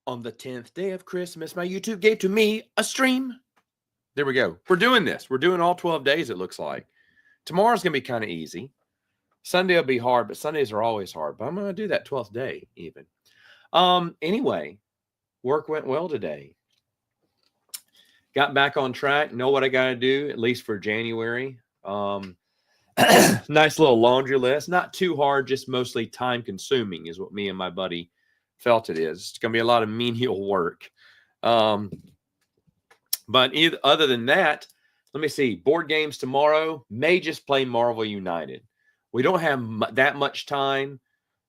On the 10th day of Christmas, my YouTube gave to me a stream. There we go. We're doing this. We're doing all 12 days, it looks like. Tomorrow's going to be kind of easy. Sunday will be hard, but Sundays are always hard. But I'm going to do that 12th day even. Anyway, work went well today. Got back on track. Know what I got to do, at least for January. Nice little laundry list. Not too hard, just mostly time consuming is what me and my buddy felt it is. It's going to be a lot of menial work. But other than that, let me see. Board games tomorrow. May just play Marvel United. We don't have that much time.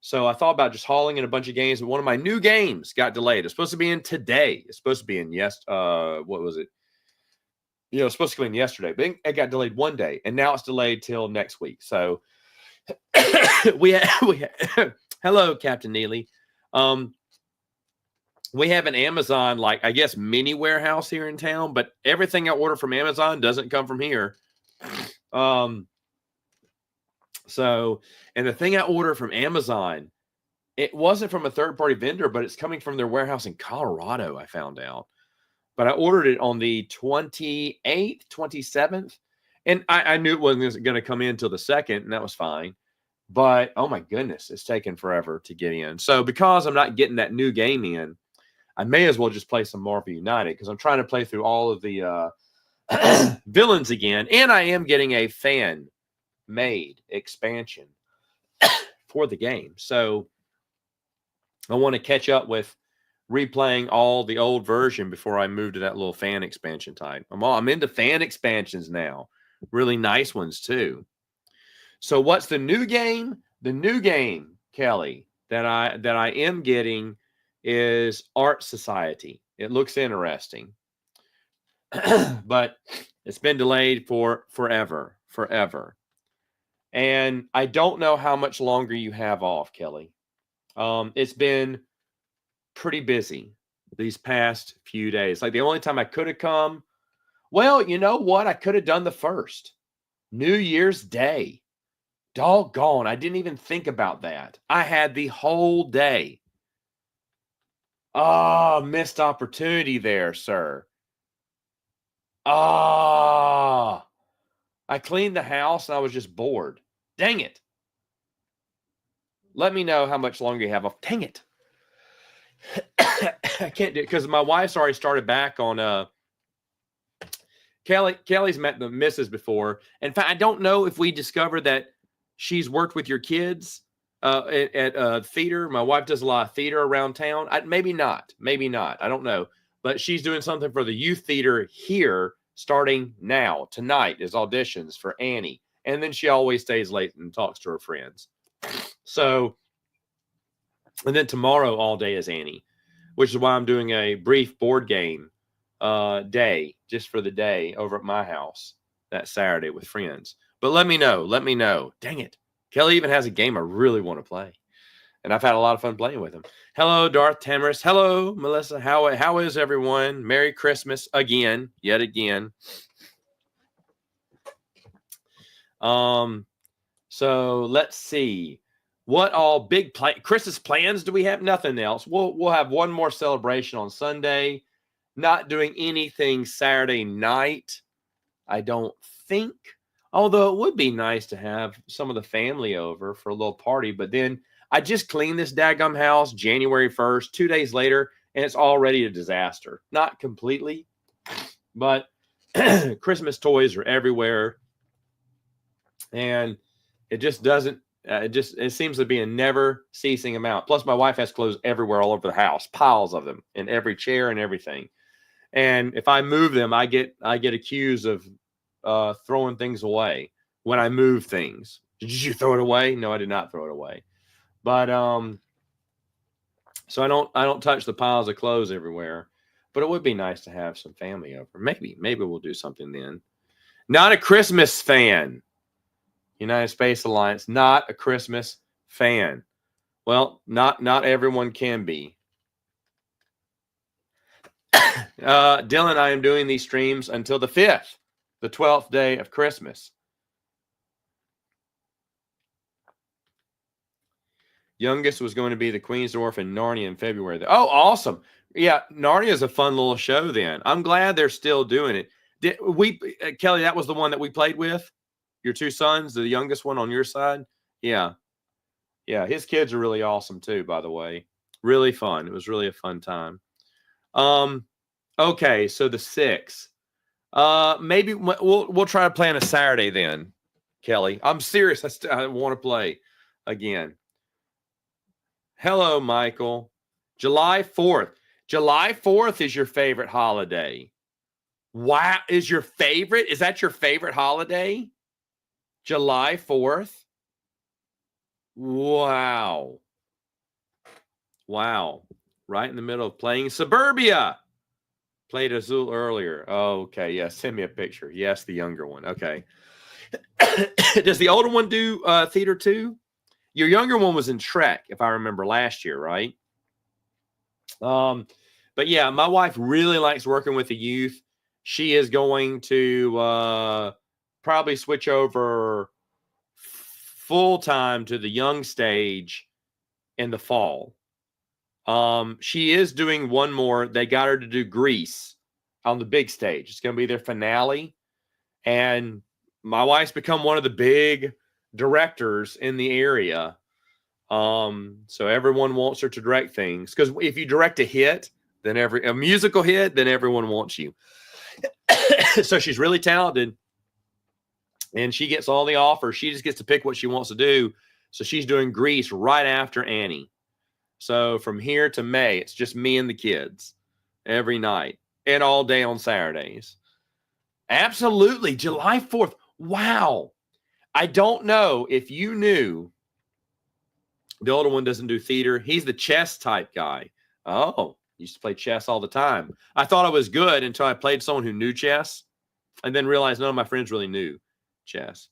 So I thought about just hauling in a bunch of games. But one of my new games got delayed. It's supposed to be in today. It's supposed to be in what was it? It's supposed to come in yesterday, but it got delayed one day, and now it's delayed till next week. So we hello, Captain Neely. We have an Amazon, I guess, mini warehouse here in town, but everything I order from Amazon doesn't come from here. And the thing I order from Amazon, it wasn't from a third-party vendor, but it's coming from their warehouse in Colorado, I found out. But I ordered it on the 28th, 27th, and I knew it wasn't going to come in until the 2nd, and that was fine. But, oh my goodness, it's taken forever to get in. So because I'm not getting that new game in, I may as well just play some Marvel United because I'm trying to play through all of the villains again. And I am getting a fan-made expansion for the game. So I want to catch up with replaying all the old version before I move to that little fan expansion type. I'm into fan expansions now. Really nice ones too. So what's the new game? The new game, Kelly, that I am getting is Art Society. It looks interesting. But it's been delayed for forever. And I don't know how much longer you have off, Kelly. It's been pretty busy these past few days. The only time I could have come, well, you know what? I could have done the 1st. New Year's Day. Doggone, I didn't even think about that. I had the whole day. Missed opportunity there, sir. I cleaned the house and I was just bored. Dang it. Let me know how much longer you have off. Dang it. I can't do it because my wife's already started back on Kelly's met the missus before. In fact, I don't know if we discovered that she's worked with your kids at theater. My wife does a lot of theater around town. Maybe not. I don't know. But she's doing something for the youth theater here starting now. Tonight is auditions for Annie. And then she always stays late and talks to her friends. So, and then tomorrow all day is Annie, which is why I'm doing a brief board game day just for the day over at my house that Saturday with friends. But let me know. Dang it. Kelly even has a game I really want to play. And I've had a lot of fun playing with him. Hello, Darth Tamris. Hello, Melissa. How is everyone? Merry Christmas again, yet again. So let's see. What all big Christmas plans do we have? Nothing else. We'll have one more celebration on Sunday. Not doing anything Saturday night, I don't think. Although it would be nice to have some of the family over for a little party. But then I just cleaned this daggum house January 1st, 2 days later, and it's already a disaster. Not completely, but Christmas toys are everywhere. And it just doesn't, it seems to be a never ceasing amount. Plus my wife has clothes everywhere all over the house, piles of them in every chair and everything. And if I move them, I get accused of throwing things away when I move things. Did you throw it away? No, I did not throw it away. But so I don't touch the piles of clothes everywhere. But it would be nice to have some family over. Maybe we'll do something then. Not a Christmas fan. United Space Alliance, not a Christmas fan. Well, not everyone can be. Dylan, I am doing these streams until the 5th, the 12th day of Christmas. Youngest was going to be the Queen's Dwarf in Narnia in February. Oh, awesome. Yeah, Narnia is a fun little show then. I'm glad they're still doing it. Did we, Kelly, that was the one that we played with? Your two sons, the youngest one on your side? Yeah. Yeah, his kids are really awesome too, by the way. Really fun. It was really a fun time. Um, okay, so the 6. Maybe we'll try to plan a Saturday then, Kelly. I'm serious. I want to play again. Hello, Michael. July 4th. July 4th is your favorite holiday. Wow, is your favorite? Is that your favorite holiday? July 4th? Wow. Wow. Right in the middle of playing Suburbia. Played Azul earlier. Oh, okay. Yeah, send me a picture. Yes, the younger one. Okay. Does the older one do theater too? Your younger one was in Trek, if I remember last year, right? But yeah, my wife really likes working with the youth. She is going to probably switch over full time to the young stage in the fall. She is doing one more. They got her to do Grease on the big stage. It's going to be their finale. And my wife's become one of the big directors in the area. So everyone wants her to direct things, because if you direct a hit, then a musical hit, then everyone wants you. So she's really talented, and she gets all the offers. She just gets to pick what she wants to do. So she's doing Grease right after Annie. So from here to May, it's just me and the kids every night and all day on Saturdays. Absolutely. July 4th. Wow. I don't know if you knew the older one doesn't do theater. He's the chess type guy. Oh, used to play chess all the time. I thought I was good until I played someone who knew chess, and then realized none of my friends really knew chess.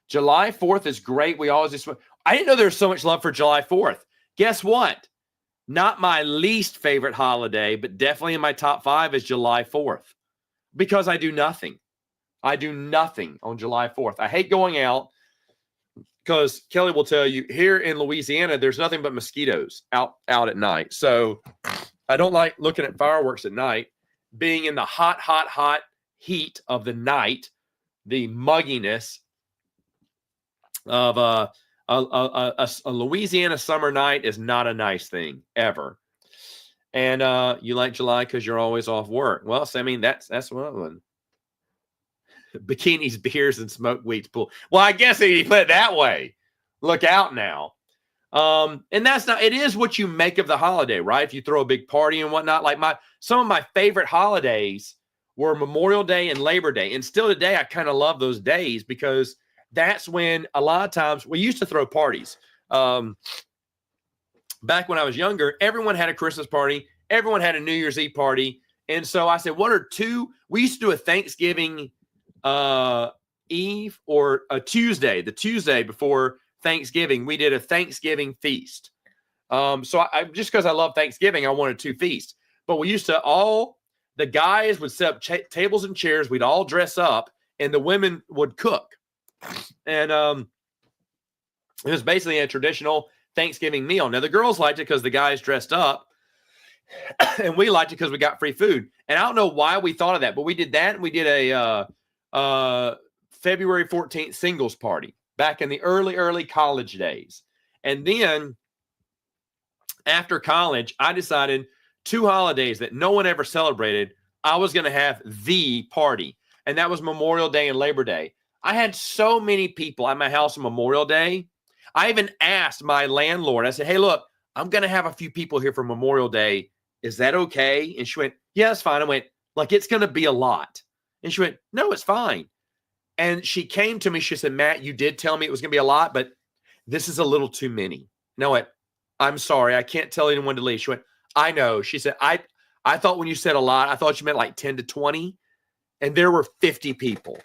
July 4th is great. We always just, I didn't know there was so much love for July 4th. Guess what? Not my least favorite holiday, but definitely in my top 5 is July 4th, because I do nothing. I do nothing on July 4th. I hate going out, because Kelly will tell you here in Louisiana, there's nothing but mosquitoes out at night. So I don't like looking at fireworks at night. Being in the hot heat of the night, the mugginess of a Louisiana summer night is not a nice thing ever. And you like July because you're always off work. Well, so, I mean, that's one. Bikinis, beers, and smoked weeds pool. Well, I guess if you put it that way, look out now. And that's not, it is what you make of the holiday, right? If you throw a big party and whatnot, like some of my favorite holidays were Memorial Day and Labor Day. And still today, I kind of love those days, because that's when a lot of times we used to throw parties. Back when I was younger, everyone had a Christmas party. Everyone had a New Year's Eve party. And so I said, we used to do a Thanksgiving Eve or a Tuesday, the Tuesday before Thanksgiving, we did a Thanksgiving feast. So I just because I love Thanksgiving, I wanted 2 feasts. But we used to the guys would set up tables and chairs. We'd all dress up, and the women would cook. And it was basically a traditional Thanksgiving meal. Now the girls liked it because the guys dressed up, and we liked it because we got free food. And I don't know why we thought of that, but we did that. And we did a February 14th singles party back in the early college days. And then after college, I decided 2 holidays that no one ever celebrated, I was going to have the party. And that was Memorial Day and Labor Day. I had so many people at my house on Memorial Day. I even asked my landlord, I said, hey, look, I'm going to have a few people here for Memorial Day. Is that okay? And she went, yeah, it's fine. I went, like, it's going to be a lot. And she went, no, it's fine. And she came to me. She said, Matt, you did tell me it was going to be a lot, but this is a little too many. No, I'm sorry. I can't tell anyone to leave. She went, I know. She said, I thought when you said a lot, I thought you meant like 10 to 20. And there were 50 people.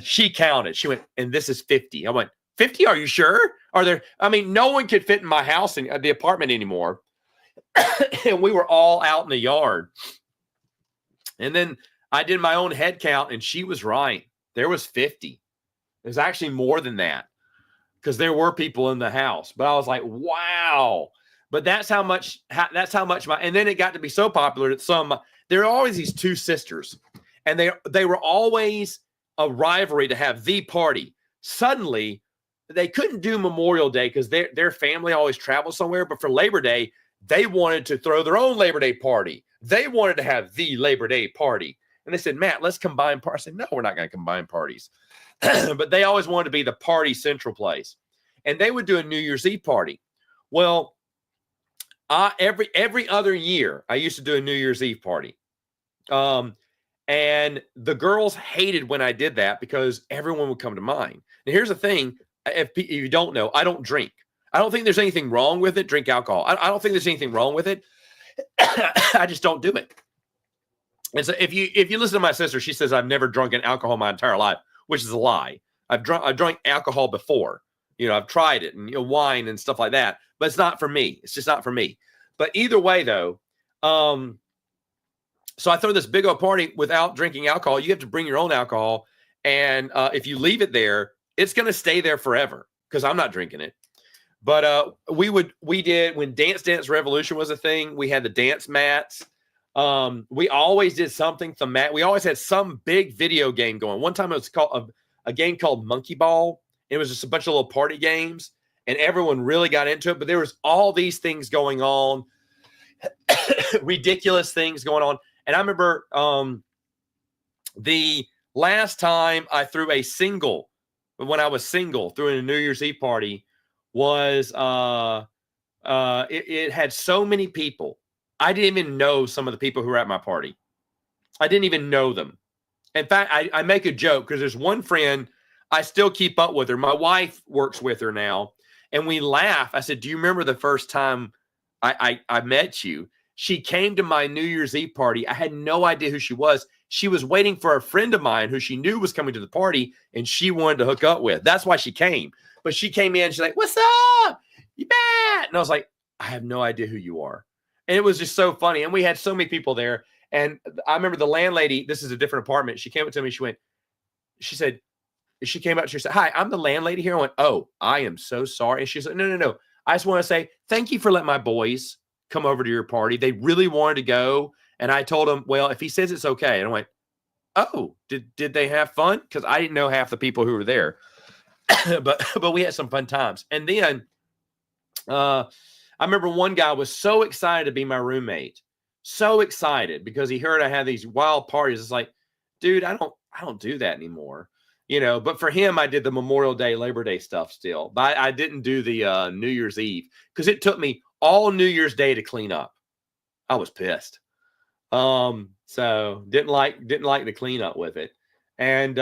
She counted. She went, and this is 50. I went, 50? Are you sure? No one could fit in my house in the apartment anymore. And we were all out in the yard. And then I did my own head count, and she was right. There was 50. There's actually more than that, because there were people in the house. But I was like, wow. But that's how much and then it got to be so popular that there are always these two sisters, and they were always a rivalry to have the party. Suddenly, they couldn't do Memorial Day because their family always travels somewhere, but for Labor Day, they wanted to throw their own Labor Day party. They wanted to have the Labor Day party. And they said, Matt, let's combine parties. I said, no, we're not going to combine parties. But they always wanted to be the party central place. And they would do a New Year's Eve party. Well, every other year, I used to do a New Year's Eve party. And the girls hated when I did that because everyone would come to mine. And here's the thing. If you don't know, I don't drink. I don't think there's anything wrong with it. Drink alcohol. I don't think there's anything wrong with it. I just don't do it. And so if you listen to my sister, she says I've never drunk alcohol my entire life, which is a lie. I've drunk alcohol before. I've tried it, and wine and stuff like that, but it's not for me. It's just not for me. But either way, though, so I throw this big old party without drinking alcohol. You have to bring your own alcohol, and if you leave it there, it's going to stay there forever because I'm not drinking it. But we did when Dance Dance Revolution was a thing. We had the dance mats. We always did something thematic. We always had some big video game going. One time it was called a game called Monkey Ball. It was just a bunch of little party games, and everyone really got into it. But there was all these things going on, ridiculous things going on. And I remember the last time I threw a single, when I was single, threw in a New Year's Eve party, was it had so many people. I didn't even know some of the people who were at my party. I didn't even know them. In fact, I make a joke because there's one friend I still keep up with her. My wife works with her now, and we laugh. I said, do you remember the first time I met you? She came to my New Year's Eve party. I had no idea who she was. She was waiting for a friend of mine who she knew was coming to the party, and she wanted to hook up with. That's why she came. But she came in. She's like, what's up? You bet? And I was like, I have no idea who you are. And it was just so funny. And we had so many people there. And I remember the landlady, this is a different apartment. She came up to me. She came up, she said, hi, I'm the landlady here. I went, oh, I am so sorry. And she said, no. I just want to say thank you for letting my boys come over to your party. They really wanted to go. And I told them, well, if he says it's okay. And I went, oh, did they have fun? Because I didn't know half the people who were there. but we had some fun times. And then I remember one guy was so excited to be my roommate. So excited because he heard I had these wild parties. It's like, dude, I don't do that anymore. But for him, I did the Memorial Day, Labor Day stuff still. But I didn't do the New Year's Eve because it took me all New Year's Day to clean up. I was pissed. So didn't like the cleanup with it. And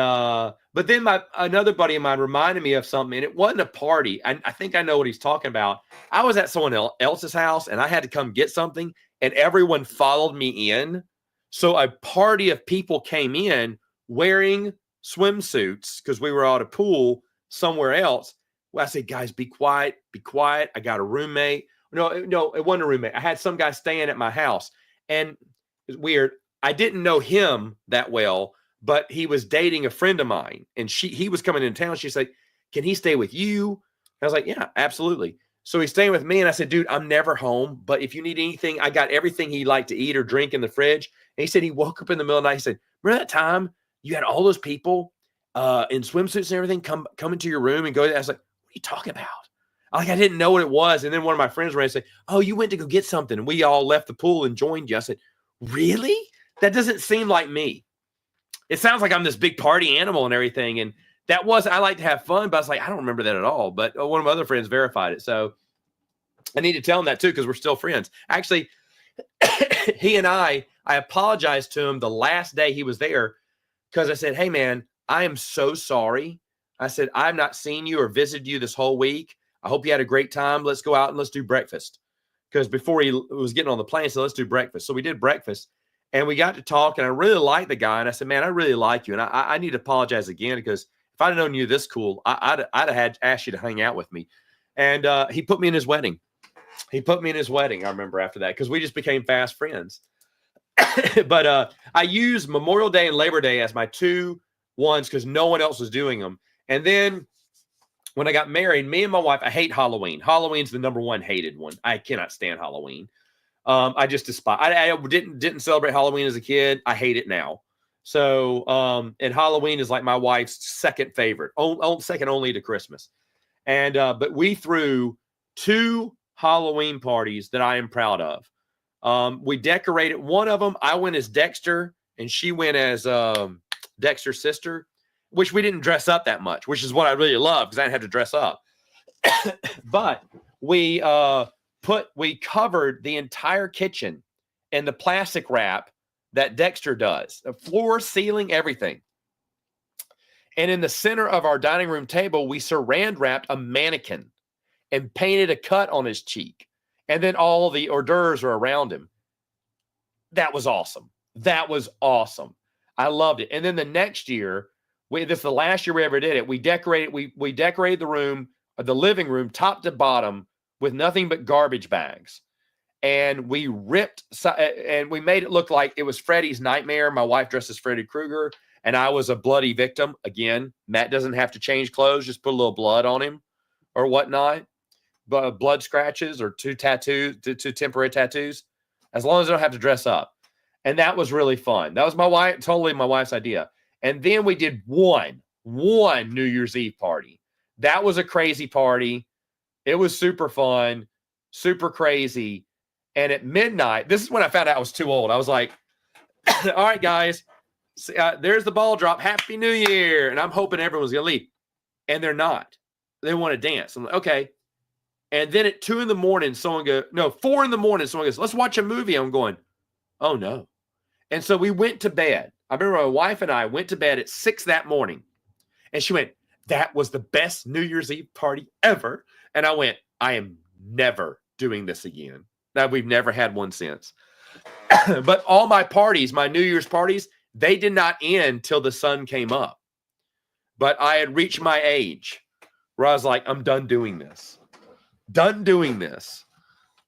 but then another buddy of mine reminded me of something, and it wasn't a party. I think I know what he's talking about. I was at someone else's house, and I had to come get something, and everyone followed me in. So a party of people came in wearing swimsuits because we were at a pool somewhere else. Well, I said, guys, be quiet. I got a roommate. No, it wasn't a roommate. I had some guy staying at my house, and it's weird. I didn't know him that well, but he was dating a friend of mine, and he was coming into town. She said, can he stay with you? I was like, yeah, absolutely. So he's staying with me, and I said, dude, I'm never home, but if you need anything, I got everything he liked to eat or drink in the fridge. And he said he woke up in the middle of the night. He said, remember that time you had all those people in swimsuits and everything come into your room and go there? I was like, what are you talking about? I didn't know what it was. And then one of my friends ran and said, oh, you went to go get something. And we all left the pool and joined you. I said, really? That doesn't seem like me. It sounds like I'm this big party animal and everything. And I like to have fun, but I was like, I don't remember that at all. But one of my other friends verified it. So I need to tell him that too, because we're still friends. Actually, he and I apologized to him the last day he was there because I said, hey, man, I am so sorry. I said, I've not seen you or visited you this whole week. I hope you had a great time. Let's go out and let's do breakfast. Because before he was getting on the plane, so let's do breakfast. So we did breakfast. And we got to talk, and I really liked the guy. And I said, man, I really like you. And I need to apologize again because if I'd have known you this cool, I'd have asked you to hang out with me. And he put me in his wedding. I remember after that because we just became fast friends. But I used Memorial Day and Labor Day as my two ones because no one else was doing them. And then when I got married, me and my wife, I hate Halloween. Halloween's the number one hated one. I cannot stand Halloween. I just despise. I didn't celebrate Halloween as a kid. I hate it now. So, and Halloween is like my wife's second favorite, second only to Christmas. And but we threw 2 Halloween parties that I am proud of. We decorated one of them. I went as Dexter, and she went as Dexter's sister, which we didn't dress up that much, which is what I really love because I didn't have to dress up. But we covered the entire kitchen in the plastic wrap that Dexter does, the floor, ceiling, everything. And in the center of our dining room table, we saran wrapped a mannequin and painted a cut on his cheek. And then all the hors d'oeuvres are around him. That was awesome. That was awesome. I loved it. And then the next year, this is the last year we ever did it. We decorated the room, the living room, top to bottom, with nothing but garbage bags. And we ripped, and we made it look like it was Freddy's nightmare. My wife dressed as Freddy Krueger, and I was a bloody victim. Again, Matt doesn't have to change clothes, just put a little blood on him or whatnot. But blood scratches or 2 temporary tattoos, as long as I don't have to dress up. And that was really fun. That was totally my wife's idea. And then we did one New Year's Eve party. That was a crazy party. It was super fun, super crazy. And at midnight, this is when I found out I was too old. I was like, all right, guys, there's the ball drop. Happy New Year. And I'm hoping everyone's going to leave. And they're not. They want to dance. I'm like, okay. And then at 2 in the morning, 4 in the morning, someone goes, let's watch a movie. I'm going, oh no. And so we went to bed. I remember my wife and I went to bed at 6 that morning. And she went, that was the best New Year's Eve party ever. And I went, I am never doing this again. Now, we've never had one since. But all my parties, my New Year's parties, they did not end till the sun came up. But I had reached my age where I was like, I'm done doing this. Done doing this.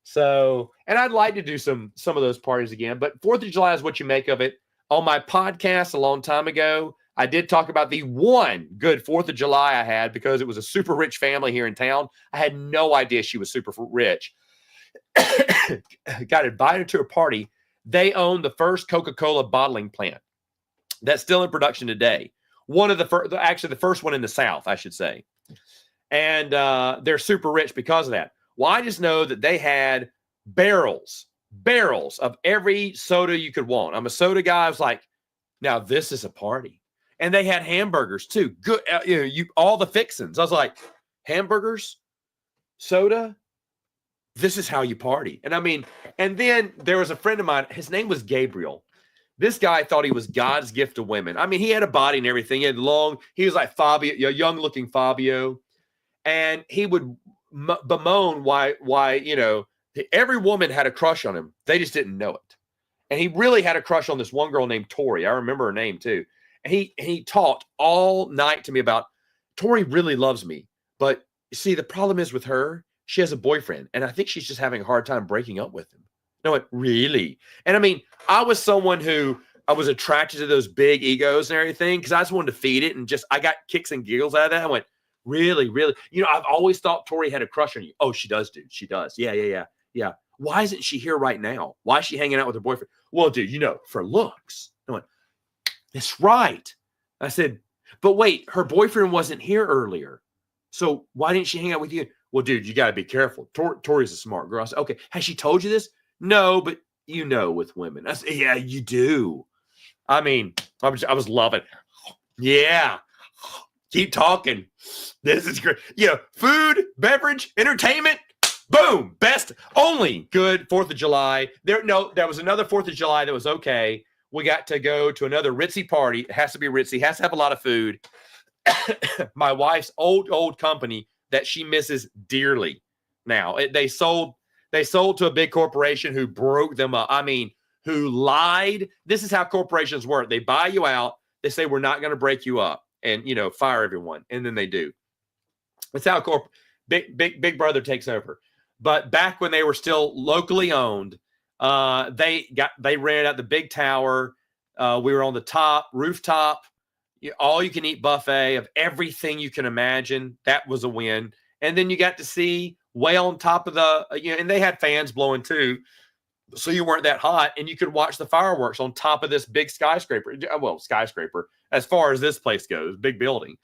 So, and I'd like to do some of those parties again. But 4th of July is what you make of it. On my podcast a long time ago, I did talk about the one good 4th of July I had because it was a super rich family here in town. I had no idea she was super rich. Got invited to a party. They own the first Coca-Cola bottling plant that's still in production today. One of the first, actually the first one in the South, I should say. And they're super rich because of that. Well, I just know that they had barrels of every soda you could want. I'm a soda guy. I was like, now this is a party. And they had hamburgers too. Good, all the fixins. I was like, hamburgers, soda, this is how you party. And I mean, and then there was a friend of mine, his name was Gabriel. This guy thought he was God's gift to women. I mean, he had a body and everything. He was like Fabio, young looking Fabio. And he would bemoan why, every woman had a crush on him. They just didn't know it. And he really had a crush on this one girl named Tori. I remember her name too. And he talked all night to me about, Tori really loves me. But see, the problem is with her, she has a boyfriend. And I think she's just having a hard time breaking up with him. No, it really. And I mean, I was someone who I was attracted to those big egos and everything because I just wanted to feed it. And I got kicks and giggles out of that. I went, really, really? I've always thought Tori had a crush on you. Oh, she does, dude. She does. Yeah. Why isn't she here right now? Why is she hanging out with her boyfriend? Well, dude, for looks. I went, that's right. I said, but wait, her boyfriend wasn't here earlier. So why didn't she hang out with you? Well, dude, you got to be careful. Tori's a smart girl. I said, okay. Has she told you this? No, but with women. I said, yeah, you do. I mean, I was loving it. Yeah. Keep talking. This is great. Food, beverage, entertainment. Boom. Best, only good 4th of July. There was another 4th of July that was okay. We got to go to another ritzy party. It has to be ritzy. Has to have a lot of food. My wife's old company that she misses dearly now. They sold to a big corporation who broke them up. I mean, who lied. This is how corporations work. They buy you out. They say, we're not going to break you up and, fire everyone. And then they do. It's how Big Brother takes over. But back when they were still locally owned, they rented out the big tower. We were on the rooftop. all you can eat buffet of everything you can imagine. That was a win. And then you got to see way on top of the, and they had fans blowing too. So you weren't that hot, and you could watch the fireworks on top of this big skyscraper. Well, skyscraper, as far as this place goes, big building.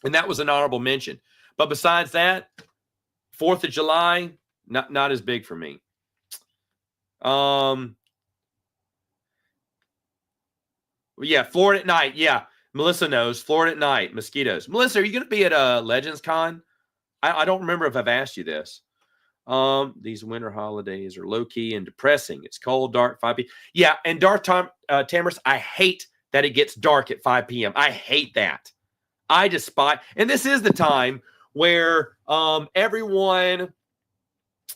And that was an honorable mention. But besides that, 4th of July, not as big for me. Yeah, Florida at night. Yeah, Melissa knows. Florida at night, mosquitoes. Melissa, are you going to be at Legends Con? I don't remember if I've asked you this. These winter holidays are low-key and depressing. It's cold, dark, 5 p.m. Yeah, and dark time, Tamara, I hate that it gets dark at 5 p.m. I hate that. I despise, and this is the time where everyone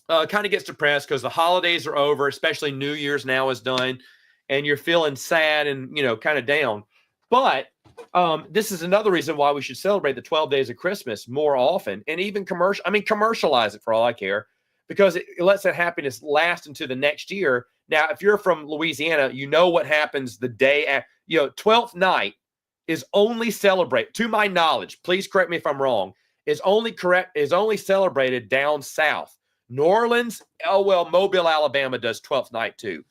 kind of gets depressed because the holidays are over, especially New Year's now is done, and you're feeling sad and, kind of down. But this is another reason why we should celebrate the 12 days of Christmas more often, and even commercialize it for all I care, because it lets that happiness last into the next year. Now, if you're from Louisiana, you know what happens the day after, 12th night is only celebrated, to my knowledge, please correct me if I'm wrong, is only celebrated down south. New Orleans, Mobile, Alabama does 12th night too.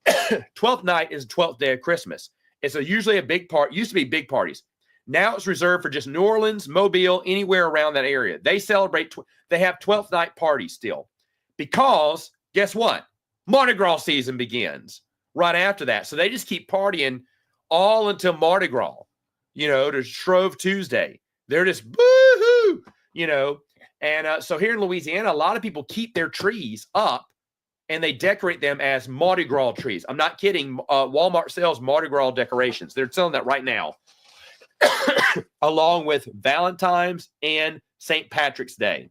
12th night is the 12th day of Christmas. It's usually a big part. Used to be big parties. Now it's reserved for just New Orleans, Mobile, anywhere around that area. They celebrate. They have 12th night parties still, because guess what? Mardi Gras season begins right after that. So they just keep partying all until Mardi Gras. To Shrove Tuesday. They're just boo-hoo, And so here in Louisiana, a lot of people keep their trees up, and they decorate them as Mardi Gras trees. I'm not kidding. Walmart sells Mardi Gras decorations. They're selling that right now, along with Valentine's and St. Patrick's Day.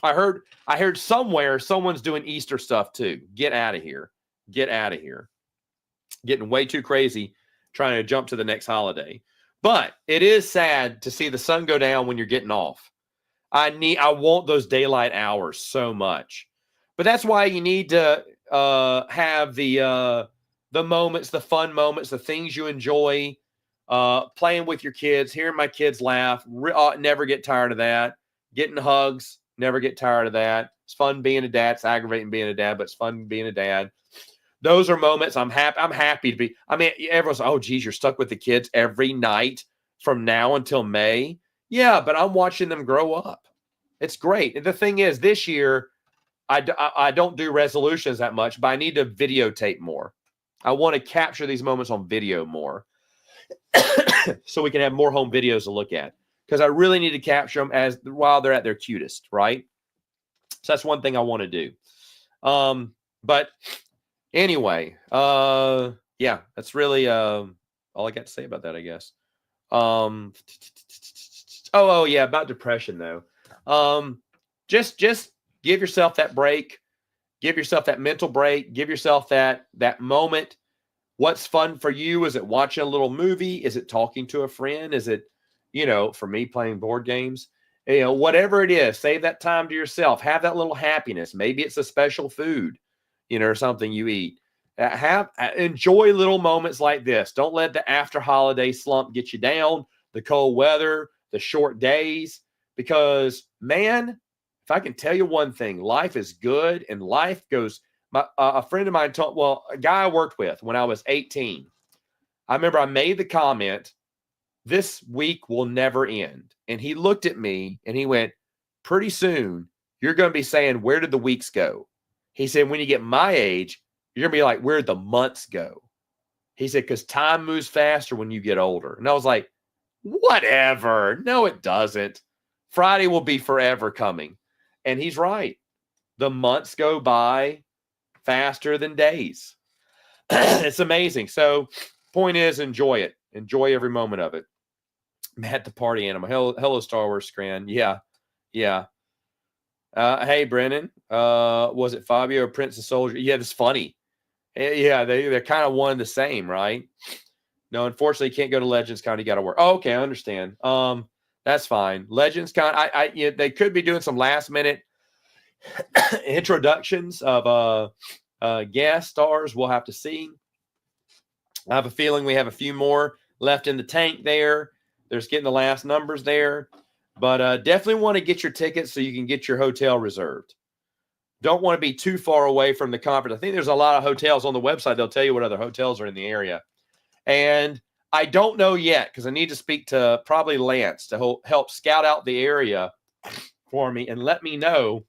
I heard somewhere someone's doing Easter stuff too. Get out of here. Get out of here. Getting way too crazy trying to jump to the next holiday. But it is sad to see the sun go down when you're getting off. I want those daylight hours so much. But that's why you need to have the moments, the fun moments, the things you enjoy, playing with your kids, hearing my kids laugh. Never get tired of that. Getting hugs, never get tired of that. It's fun being a dad. It's aggravating being a dad, but it's fun being a dad. Those are moments I'm happy to be. I mean, everyone's, oh, geez, you're stuck with the kids every night from now until May. Yeah, but I'm watching them grow up. It's great. And the thing is, this year, I don't do resolutions that much, but I need to videotape more. I want to capture these moments on video more so we can have more home videos to look at, because I really need to capture them while they're at their cutest, right? So that's one thing I want to do. But anyway, yeah, that's really all I got to say about that, I guess. Oh yeah, about depression though. Just give yourself that break. Give yourself that mental break. Give yourself that moment. What's fun for you? Is it watching a little movie? Is it talking to a friend? Is it, for me, playing board games? Whatever it is, save that time to yourself. Have that little happiness. Maybe it's a special food, or something you eat. Enjoy little moments like this. Don't let the after holiday slump get you down, the cold weather, the short days, because, man, if I can tell you one thing, life is good, and life goes. A friend of mine a guy I worked with when I was 18, I remember I made the comment, this week will never end. And he looked at me and he went, pretty soon, you're going to be saying, where did the weeks go? He said, when you get my age, you're going to be like, where'd the months go? He said, because time moves faster when you get older. And I was like, whatever. No, it doesn't. Friday will be forever coming. And he's right. The months go by faster than days. It's amazing. So point is, enjoy it. Enjoy every moment of it. Matt the party animal. Hello, Star Wars Scran. Yeah. Hey, Brennan. Was it Fabio or Prince and Soldier? Yeah, it's funny. Yeah, they're kind of one and the same, right? No, unfortunately, you can't go to Legends Con. You got to work. Oh, okay, I understand. That's fine. Legends Con. They could be doing some last minute introductions of guest stars. We'll have to see. I have a feeling we have a few more left in the tank there. There's getting the last numbers there. But definitely want to get your tickets so you can get your hotel reserved. Don't want to be too far away from the conference. I think there's a lot of hotels on the website. They'll tell you what other hotels are in the area. And I don't know yet because I need to speak to probably Lance to help scout out the area for me and let me know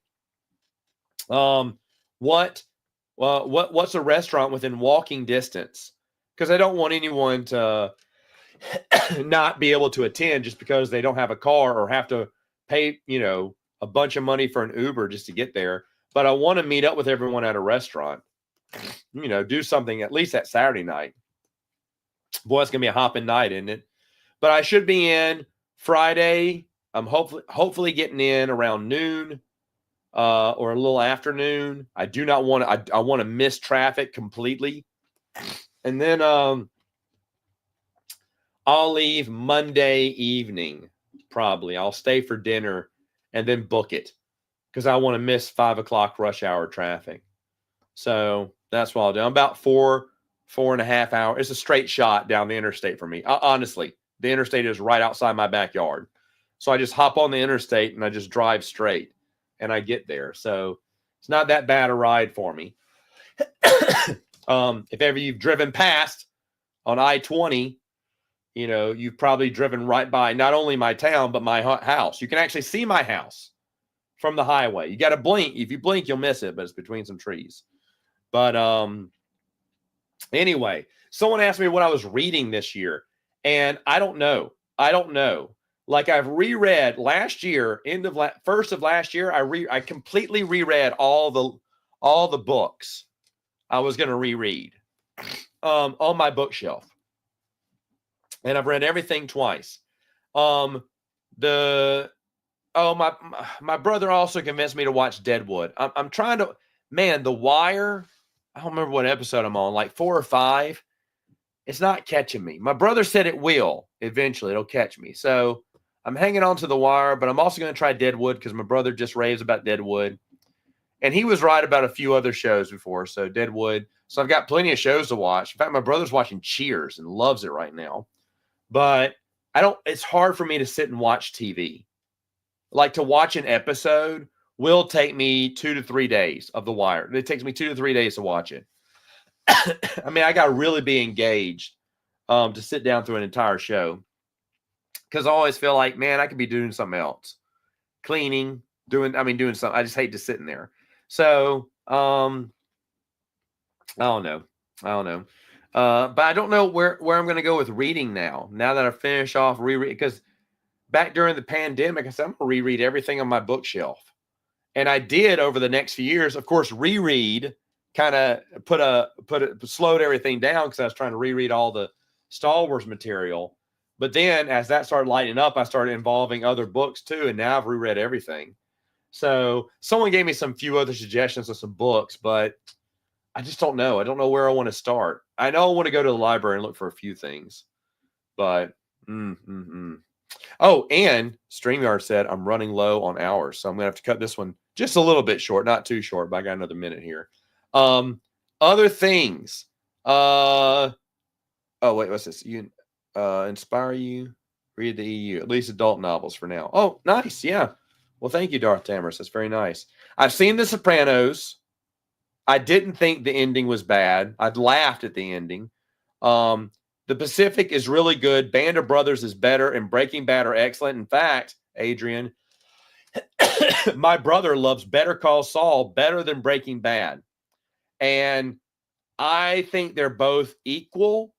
what's a restaurant within walking distance, because I don't want anyone to not be able to attend just because they don't have a car or have to pay, a bunch of money for an Uber just to get there. But I want to meet up with everyone at a restaurant, do something at least that Saturday night. Boy, it's going to be a hopping night, isn't it? But I should be in Friday. I'm hopefully getting in around noon or a little afternoon. I do not want to, I want to miss traffic completely. And then I'll leave Monday evening, probably. I'll stay for dinner and then book it because I want to miss 5 o'clock rush hour traffic. So that's what I'll do. I'm about 4.5 hours. It's a straight shot down the interstate for me. Honestly, the interstate is right outside my backyard. So I just hop on the interstate and I just drive straight and I get there. So it's not that bad a ride for me. If ever you've driven past on I-20, you've probably driven right by not only my town, but my house. You can actually see my house from the highway. You got to blink. If you blink, you'll miss it, but it's between some trees. But anyway, someone asked me what I was reading this year, and I don't know. Like I've reread last year, first of last year, I completely reread all the books I was going to reread on my bookshelf. And I've read everything twice. My brother also convinced me to watch Deadwood. I'm trying to, The Wire, I don't remember what episode I'm on, like 4 or 5. It's not catching me. My brother said it will eventually. It'll catch me. So I'm hanging on to The Wire, but I'm also going to try Deadwood because my brother just raves about Deadwood. And he was right about a few other shows before. So Deadwood. So I've got plenty of shows to watch. In fact, my brother's watching Cheers and loves it right now. But it's hard for me to sit and watch TV. Like to watch an episode will take me 2 to 3 days of The Wire. It takes me 2 to 3 days to watch it. I mean, I got to really be engaged to sit down through an entire show. Because I always feel like, man, I could be doing something else. Cleaning, doing something. I just hate just sitting there. So, I don't know. But I don't know where I'm going to go with reading now that I finish off reread. Because back during the pandemic, I said, I'm going to reread everything on my bookshelf. And I did over the next few years, of course, reread, kind of slowed everything down because I was trying to reread all the Star Wars material. But then as that started lighting up, I started involving other books too. And now I've reread everything. So someone gave me some few other suggestions of some books, but I just don't know. I don't know where I want to start. I know I want to go to the library and look for a few things, but Oh, and StreamYard said I'm running low on hours, so I'm gonna have to cut this one just a little bit short, not too short, but I got another minute here. Other things. Oh wait, what's this? You inspire you, read the EU, at least adult novels for now. Oh, nice, yeah. Well, thank you, Darth Tamers. That's very nice. I've seen The Sopranos. I didn't think the ending was bad. I'd laughed at the ending. The Pacific is really good. Band of Brothers is better, and Breaking Bad are excellent. In fact, Adrian, my brother loves Better Call Saul better than Breaking Bad. And I think they're both equal.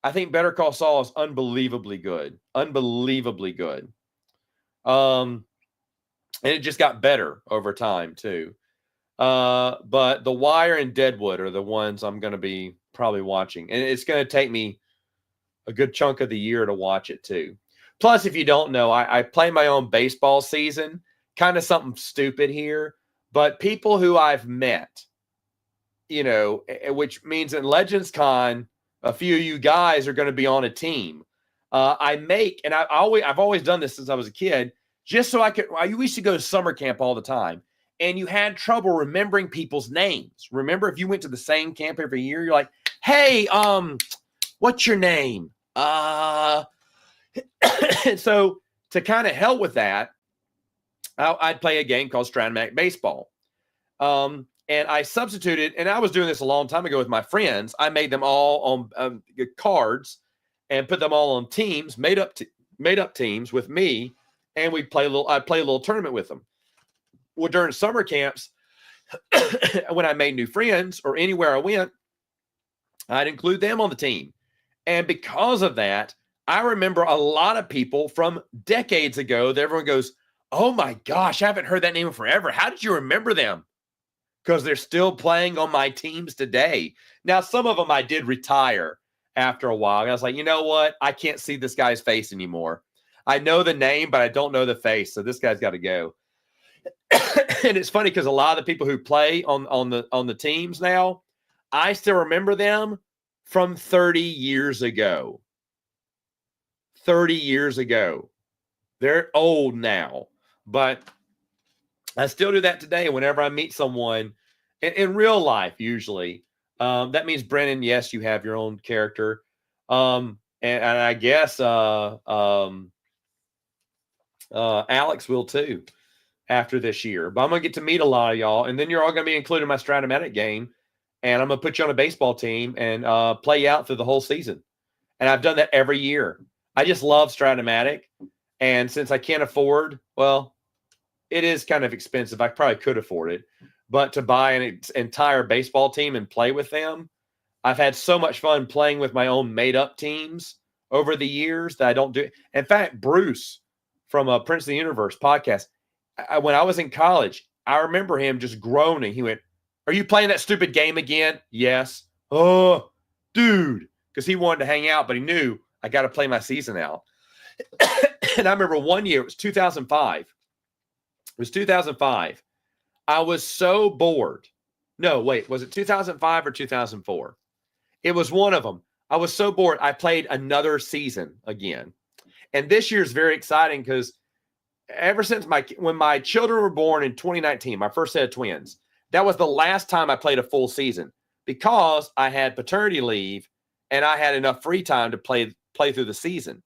I think Better Call Saul is unbelievably good. Unbelievably good. And it just got better over time, too. But The Wire and Deadwood are the ones I'm going to be probably watching. And it's going to take me a good chunk of the year to watch it, too. Plus, if you don't know, I play my own baseball season. Kind of something stupid here. But people who I've met, which means in Legends Con, a few of you guys are going to be on a team. I've always done this since I was a kid, just so I used to go to summer camp all the time. And you had trouble remembering people's names. Remember, if you went to the same camp every year, you're like, hey, What's your name? And so to kind of help with that, I'd play a game called Stratomatic Baseball. And I substituted, and I was doing this a long time ago with my friends. I made them all on cards and put them all on teams, made up teams with me, and I'd play a little tournament with them. Well, during summer camps, when I made new friends or anywhere I went, I'd include them on the team. And because of that, I remember a lot of people from decades ago that everyone goes, oh my gosh, I haven't heard that name in forever. How did you remember them? Because they're still playing on my teams today. Now, some of them I did retire after a while. I was like, you know what? I can't see this guy's face anymore. I know the name, but I don't know the face. So this guy's got to go. And it's funny because a lot of the people who play on the teams now, I still remember them from 30 years ago. 30 years ago. They're old now, but I still do that today whenever I meet someone in real life, usually. That means, Brennan, yes, you have your own character. And I guess Alex will too after this year. But I'm going to get to meet a lot of y'all, and then you're all going to be included in my Stratomatic game, and I'm going to put you on a baseball team and play you out through the whole season. And I've done that every year. I just love Stratomatic. And since I can't afford, well, it is kind of expensive. I probably could afford it. But to buy an entire baseball team and play with them, I've had so much fun playing with my own made-up teams over the years that I don't do. In fact, Bruce from Prince of the Universe podcast, when I was in college, I remember him just groaning. He went, are you playing that stupid game again? Yes. Oh, dude. Because he wanted to hang out, but he knew I got to play my season out. And I remember one year, it was 2005. It was 2005. I was so bored. No, wait, was it 2005 or 2004? It was one of them. I was so bored, I played another season again. And this year is very exciting because ever since when my children were born in 2019, my first set of twins, that was the last time I played a full season because I had paternity leave and I had enough free time to play through the season.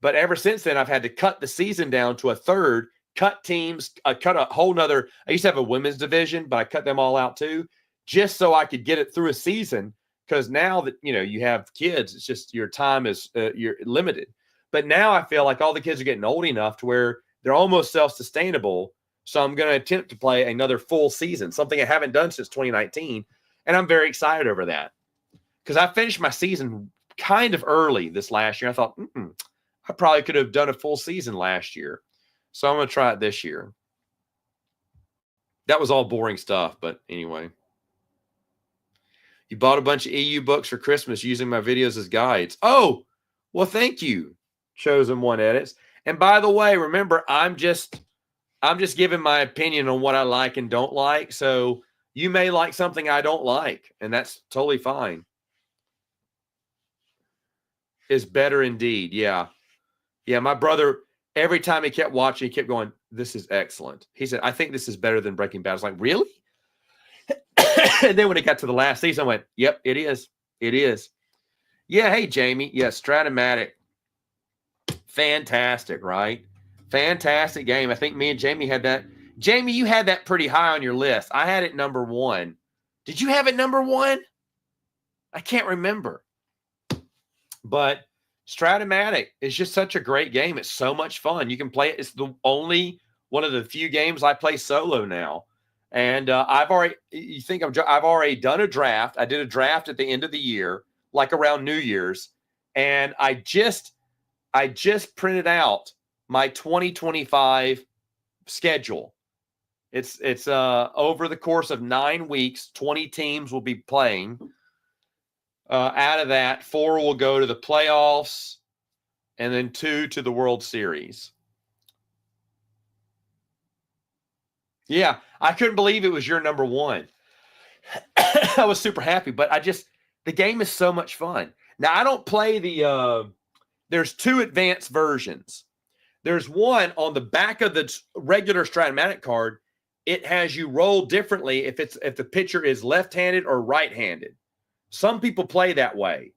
But ever since then, I've had to cut the season down to a third, cut teams, cut a whole nother. I used to have a women's division, but I cut them all out too, just so I could get it through a season. Because now that, you have kids, it's just your time is you're limited. But now I feel like all the kids are getting old enough to where they're almost self-sustainable. So I'm going to attempt to play another full season, something I haven't done since 2019. And I'm very excited over that because I finished my season kind of early this last year. I thought, I probably could have done a full season last year. So I'm going to try it this year. That was all boring stuff, but anyway. You bought a bunch of EU books for Christmas using my videos as guides. Oh, well, thank you, Chosen One Edits. And by the way, remember, I'm just giving my opinion on what I like and don't like. So you may like something I don't like, and that's totally fine. Is better indeed. Yeah. Yeah, my brother, every time he kept watching, he kept going, this is excellent. He said, I think this is better than Breaking Bad. I was like, really? And then when it got to the last season, I went, yep, it is. It is. Yeah, hey, Jamie. Yeah, Stratomatic. Fantastic, right? Fantastic game. I think me and Jamie had that. Jamie, you had that pretty high on your list. I had it number 1. Did you have it number 1? I can't remember. But Stratomatic is just such a great game. It's so much fun. You can play it. It's the only one of the few games I play solo now. And I've already done a draft. I did a draft at the end of the year, like around New Year's. And I just printed out my 2025 schedule. It's over the course of 9 weeks, 20 teams will be playing. Out of that, 4 will go to the playoffs, and then 2 to the World Series. Yeah, I couldn't believe it was your number 1. I was super happy, but the game is so much fun. Now, I don't play there's 2 advanced versions. There's one on the back of the regular Stratomatic card. It has you roll differently if the pitcher is left-handed or right-handed. Some people play that way.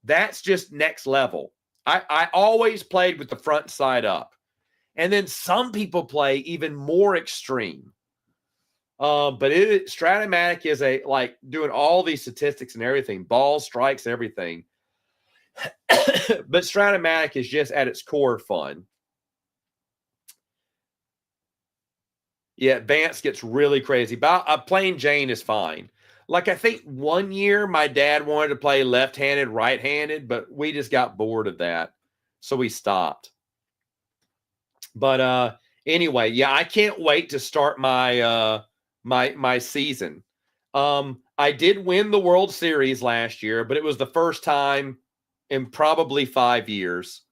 That's just next level. I always played with the front side up. And then some people play even more extreme. But Stratomatic is like doing all these statistics and everything, balls, strikes, everything. But Stratomatic is just at its core fun. Yeah, Advanced gets really crazy. But plain Jane is fine. Like, I think one year my dad wanted to play left-handed, right-handed, but we just got bored of that. So we stopped. But anyway, yeah, I can't wait to start my my season. I did win the World Series last year, but it was the first time in probably 5 years.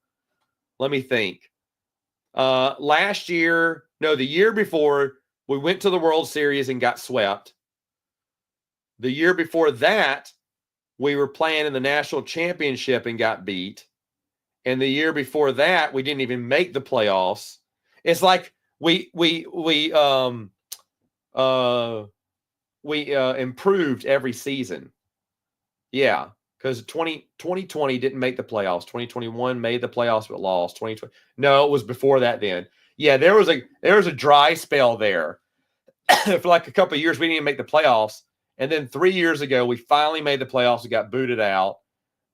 Let me think. Last year, no, the year before, we went to the World Series and got swept. The year before that, we were playing in the national championship and got beat. And the year before that, we didn't even make the playoffs. It's like we improved every season. Yeah, because 2020 didn't make the playoffs. 2021 made the playoffs but lost. 2020, no, it was before that then. Yeah, there was a dry spell there. For like a couple of years, we didn't even make the playoffs. And then 3 years ago, we finally made the playoffs and got booted out.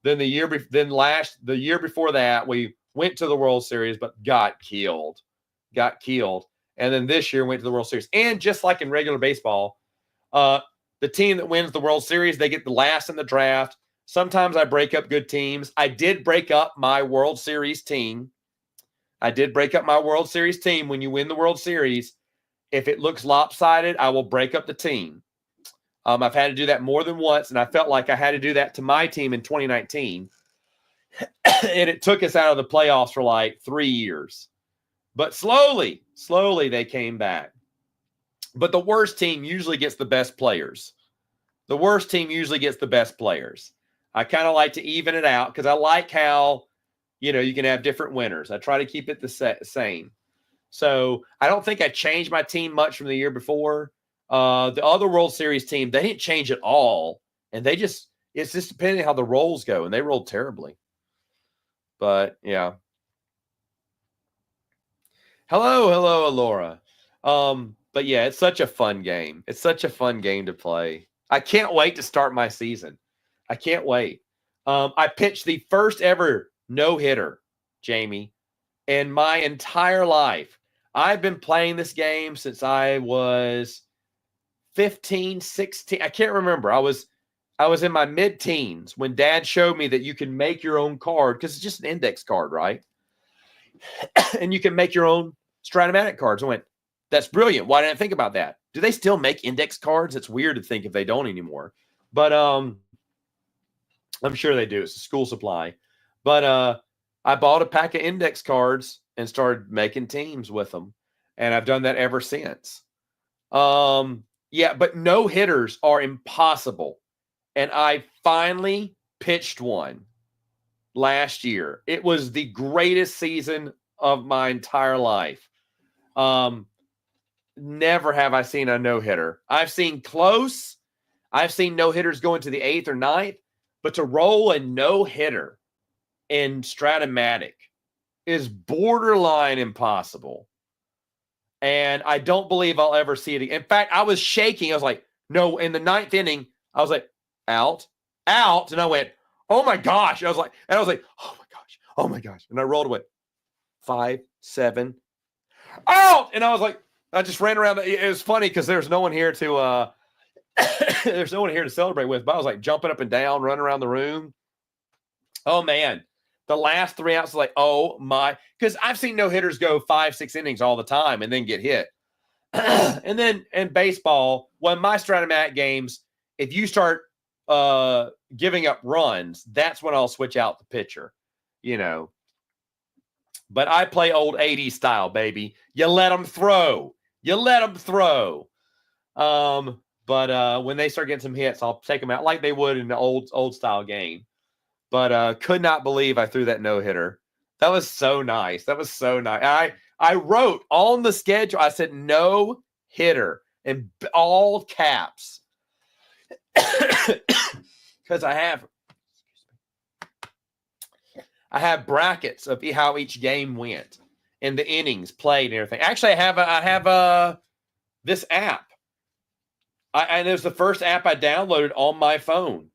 Then the year before that, we went to the World Series but got killed. And then this year went to the World Series. And just like in regular baseball, the team that wins the World Series, they get the last in the draft. Sometimes I break up good teams. I did break up my World Series team. When you win the World Series, if it looks lopsided, I will break up the team. I've had to do that more than once, and I felt like I had to do that to my team in 2019. And it took us out of the playoffs for like 3 years. But slowly they came back. But the worst team usually gets the best players. I kind of like to even it out because I like how, you can have different winners. I try to keep it the same. So I don't think I changed my team much from the year before. The other World Series team, they didn't change at all. And it's just depending on how the rolls go. And they rolled terribly. But yeah. Hello, Laura. But yeah, it's such a fun game. It's such a fun game to play. I can't wait to start my season. I can't wait. I pitched the first ever no-hitter, Jamie, in my entire life. I've been playing this game since I was 15, 16. I can't remember. I was in my mid-teens when Dad showed me that you can make your own card because it's just an index card, right? And you can make your own Stratomatic cards. I went, that's brilliant. Why didn't I think about that? Do they still make index cards? It's weird to think if they don't anymore. But I'm sure they do. It's a school supply. But I bought a pack of index cards and started making teams with them. And I've done that ever since. Yeah, but no hitters are impossible. And I finally pitched one last year. It was the greatest season of my entire life. Never have I seen a no-hitter. I've seen close. I've seen no-hitters go into the 8th or 9th. But to roll a no-hitter in Stratomatic is borderline impossible. And I don't believe I'll ever see it again. In fact, I was shaking. I was like, no, in the 9th inning, I was like, out. And I went, oh my gosh. I was like, oh my gosh. And I rolled away. 5, 7, out. And I was like, I just ran around. It was funny because there's no one here to there's no one here to celebrate with. But I was like jumping up and down, running around the room. Oh man. The last 3 outs, like, oh my, because I've seen no hitters go 5, 6 innings all the time and then get hit. And then in baseball, when my Stratomatic games, if you start giving up runs, that's when I'll switch out the pitcher, But I play old 80s style, baby. You let them throw. But when they start getting some hits, I'll take them out like they would in the old style game. But could not believe I threw that no-hitter. That was so nice. I wrote on the schedule, I said no-hitter in all caps. Because I have I have brackets of how each game went and the innings played and everything. Actually, I have this app. And it was the first app I downloaded on my phone.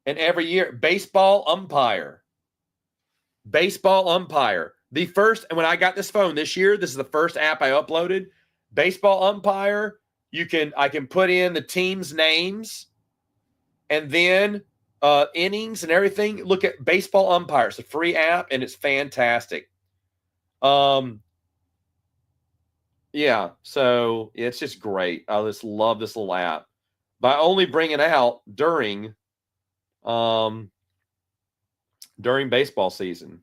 And every year, Baseball Umpire. Baseball Umpire. The first, and when I got this phone this year, this is the first app I uploaded. Baseball Umpire. I can put in the team's names and then innings and everything. Look at Baseball Umpire. It's a free app and it's fantastic. Yeah, so it's just great. I just love this little app. By only bringing out during baseball season.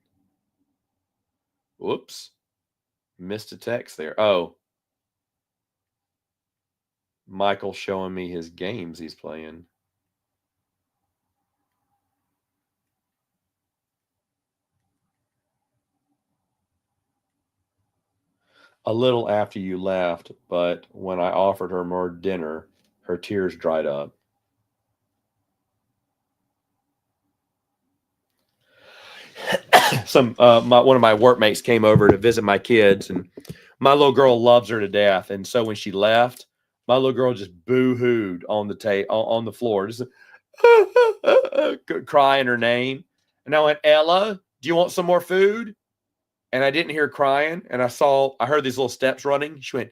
Whoops. Missed a text there. Oh. Michael showing me his games he's playing. A little after you left, but when I offered her more dinner, her tears dried up. One of my workmates came over to visit my kids, and my little girl loves her to death. And so when she left, my little girl just boo-hooed on the floor, just crying her name. And I went, Ella, do you want some more food? And I didn't hear her crying. And I heard these little steps running. She went,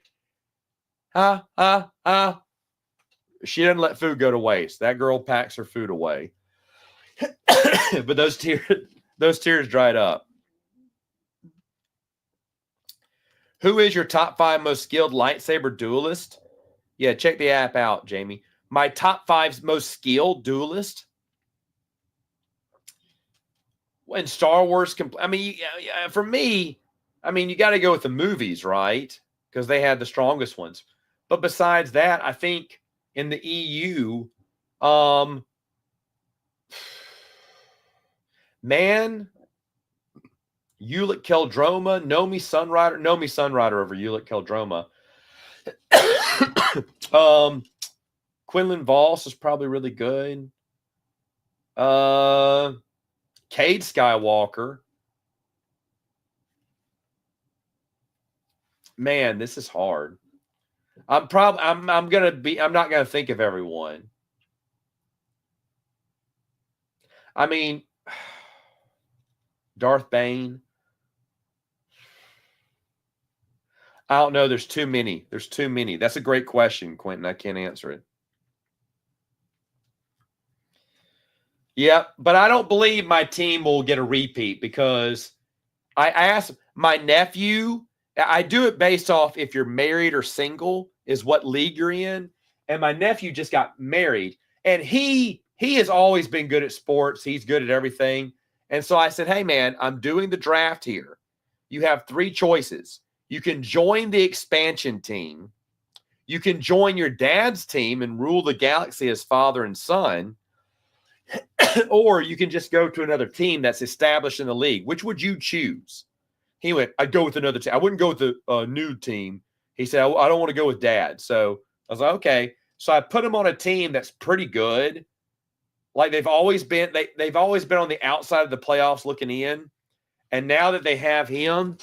She doesn't let food go to waste. That girl packs her food away. But those tears dried up. Who is your top 5 most skilled lightsaber duelist? Yeah, check the app out, Jamie. My top 5 most skilled duelist. In Star Wars, for me, you got to go with the movies, right? Because they had the strongest ones. But besides that, I think in the EU, Ulick Qel-Droma, Nomi Sunrider over Ulick Qel-Droma. Quinlan Voss is probably really good. Cade Skywalker. Man, this is hard. I'm not gonna think of everyone. Darth Bane. I don't know. There's too many. That's a great question, Quentin. I can't answer it. Yeah, but I don't believe my team will get a repeat because I asked my nephew. I do it based off if you're married or single is what league you're in. And my nephew just got married. And he has always been good at sports. He's good at everything. And so I said, hey, man, I'm doing the draft here. You have 3 choices. You can join the expansion team. You can join your dad's team and rule the galaxy as father and son. Or you can just go to another team that's established in the league. Which would you choose? He went, I'd go with another team. I wouldn't go with the new team. He said, I don't want to go with dad. So I was like, okay. So I put him on a team that's pretty good. Like they've always been on the outside of the playoffs looking in. And now that they have him,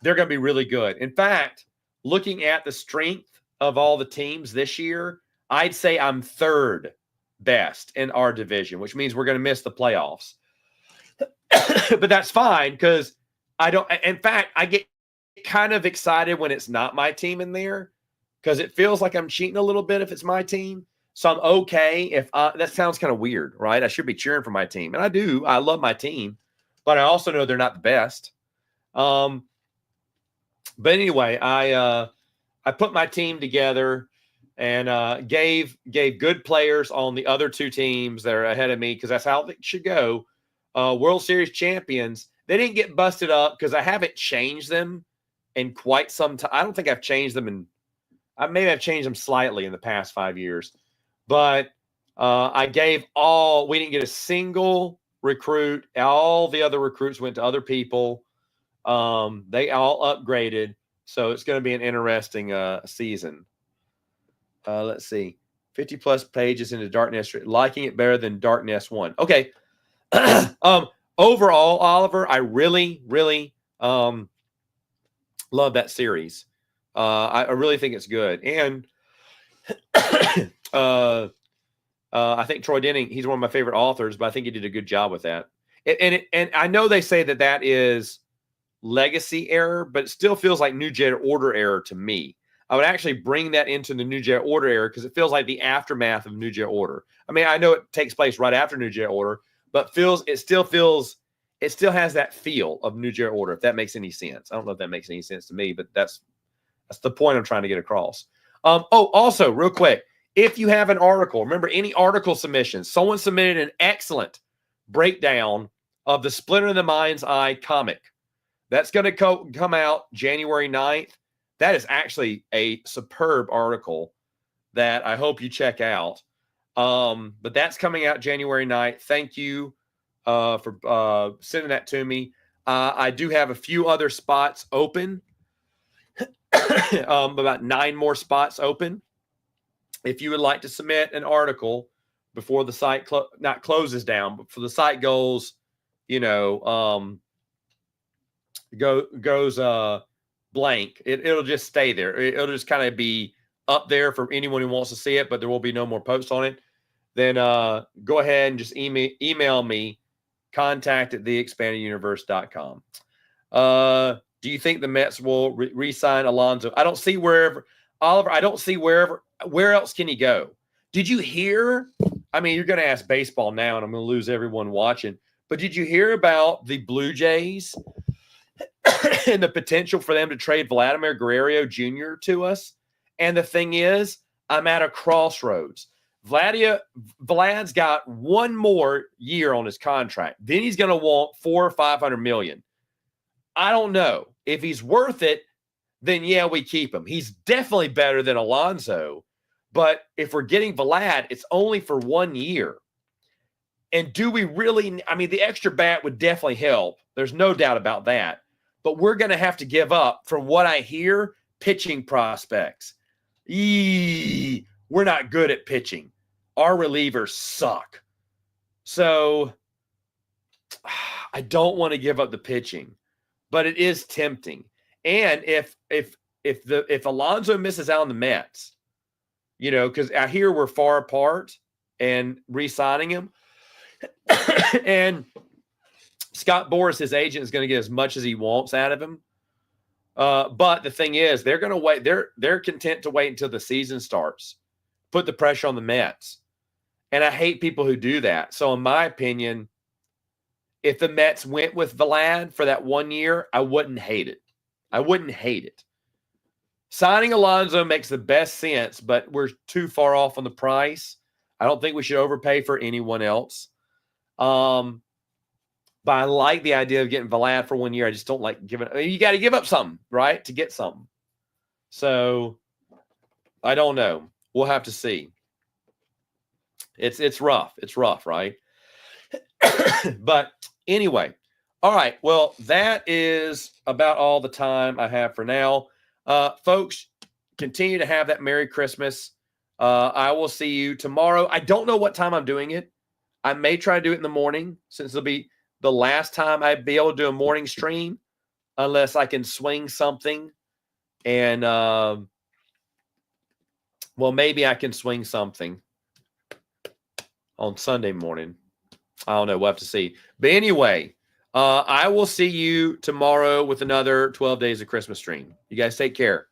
they're going to be really good. In fact, looking at the strength of all the teams this year, I'd say I'm 3rd best in our division, which means we're going to miss the playoffs. But that's fine because in fact, I get kind of excited when it's not my team in there because it feels like I'm cheating a little bit if it's my team. So I'm okay if that sounds kind of weird, right? I should be cheering for my team. And I do. I love my team. But I also know they're not the best. But anyway, I put my team together and gave good players on the other 2 teams that are ahead of me because that's how it should go. World Series champions. They didn't get busted up because I haven't changed them in quite some time. I don't think I've changed them maybe I've changed them slightly in the past 5 years. But we didn't get a single recruit. All the other recruits went to other people. They all upgraded. So it's going to be an interesting season. Let's see. 50 plus pages into Darkness, liking it better than Darkness 1. Okay. overall, Oliver, I really, really love that series. I really think it's good. And I think Troy Denning, he's one of my favorite authors, but I think he did a good job with that. And I know they say that is legacy error, but it still feels like New Jedi Order error to me. I would actually bring that into the New Jedi Order era because it feels like the aftermath of New Jedi Order. I mean, I know it takes place right after New Jedi Order, but it still has that feel of New Jedi Order, if that makes any sense. I don't know if that makes any sense to me, but that's the point I'm trying to get across. Also, real quick, if you have an article, remember any article submissions, someone submitted an excellent breakdown of the Splinter in the Mind's Eye comic. That's going to come out January 9th. That is actually a superb article that I hope you check out. But that's coming out January 9th. Thank you for sending that to me. I do have a few other spots open, about 9 more spots open. If you would like to submit an article before the site not closes down, but for the site goes, goes blank, it'll just stay there. It'll just kind of be up there for anyone who wants to see it, but there will be no more posts on it. Then go ahead and just email me, contact@theexpandeduniverse.com. Do you think the Mets will re-sign Alonso? I don't see where else can he go? Did you hear? I mean, you're going to ask baseball now, and I'm going to lose everyone watching. But did you hear about the Blue Jays and the potential for them to trade Vladimir Guerrero Jr. to us? And the thing is, I'm at a crossroads. Vlad's got 1 more year on his contract. Then he's going to want $400 or $500 million. I don't know. If he's worth it, then yeah, we keep him. He's definitely better than Alonso. But if we're getting Vlad, it's only for 1 year. And do we really? I mean, the extra bat would definitely help. There's no doubt about that. But we're going to have to give up, from what I hear, pitching prospects. We're not good at pitching. Our relievers suck. So I don't want to give up the pitching, but it is tempting. And if Alonso misses out on the Mets, because I hear we're far apart and re-signing him, and Scott Boras, his agent, is going to get as much as he wants out of him. But the thing is, they're going to wait. They're content to wait until the season starts, put the pressure on the Mets. And I hate people who do that. So in my opinion, if the Mets went with Vlad for that 1 year, I wouldn't hate it. Signing Alonso makes the best sense, but we're too far off on the price. I don't think we should overpay for anyone else. But I like the idea of getting Vlad for 1 year. I just don't like giving. You got to give up something, right, to get something. So I don't know. We'll have to see. It's rough. It's rough, right? But anyway, all right. Well, that is about all the time I have for now. Folks, continue to have that Merry Christmas. I will see you tomorrow. I don't know what time I'm doing it. I may try to do it in the morning, since it'll be the last time I'd be able to do a morning stream, unless I can swing something. And, maybe I can swing something on Sunday morning. I don't know. We'll have to see. But anyway, I will see you tomorrow with another 12 Days of Christmas stream. You guys take care.